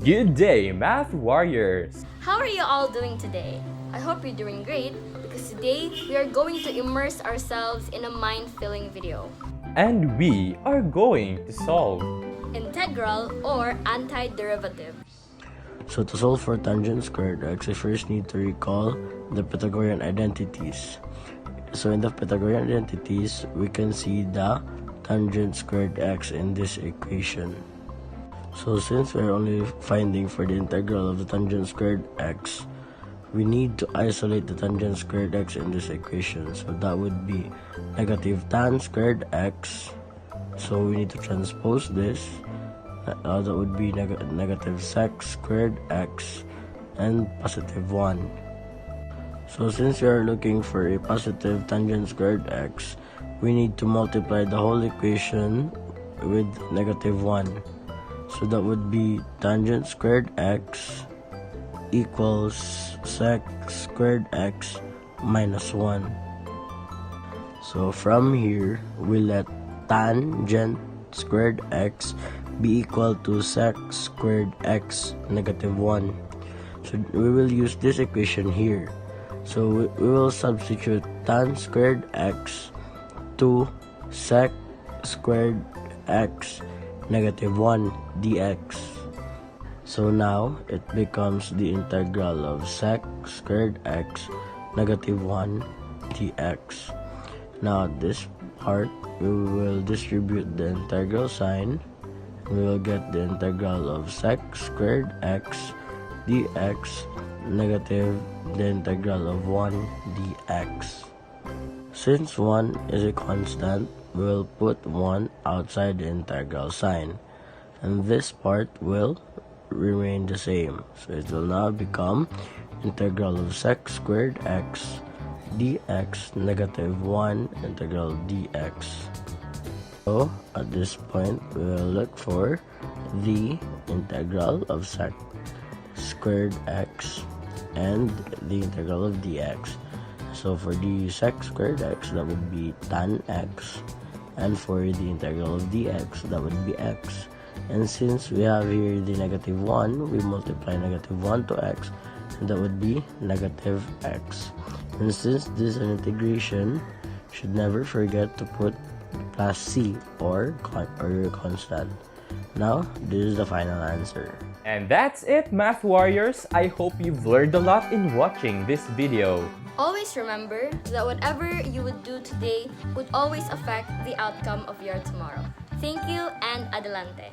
Good day, Math Warriors! How are you all doing today? I hope you're doing great because today we are going to immerse ourselves in a mind-filling video. And we are going to solve Integral or antiderivative. So to solve for tangent squared x, I first need to recall the Pythagorean identities. So in the Pythagorean identities, we can see the tangent squared x in this equation. So since we're only finding for the integral of the tangent squared x, we need to isolate the tangent squared x in this equation. So that would be negative tan squared x. So we need to transpose this. That would be negative sec squared x and positive 1. So since we are looking for a positive tangent squared x, we need to multiply the whole equation with negative 1. So that would be tangent squared x equals sec squared x minus 1. So from here, we let tangent squared x be equal to sec squared x negative 1. So we will use this equation here. So we will substitute tan squared x to sec squared x negative 1 dx. So now it becomes the integral of sec squared x negative 1 dx. Now this part, we will distribute the integral sign. We will get the integral of sec squared x dx negative the integral of 1 dx. Since 1 is a constant, we will put 1 outside the integral sign, and this part will remain the same. So it will now become integral of sec squared x dx negative 1 integral dx. So at this point, we will look for the integral of sec squared x and the integral of dx. So for the sec squared x, that would be tan x, and for the integral of dx, that would be x. And since we have here the negative 1, we multiply negative 1 to x, and that would be negative x. And since this is an integration, should never forget to put plus c or your constant. Now, this is the final answer. And that's it, Math Warriors! I hope you've learned a lot in watching this video. Always remember that whatever you would do today would always affect the outcome of your tomorrow. Thank you and adelante.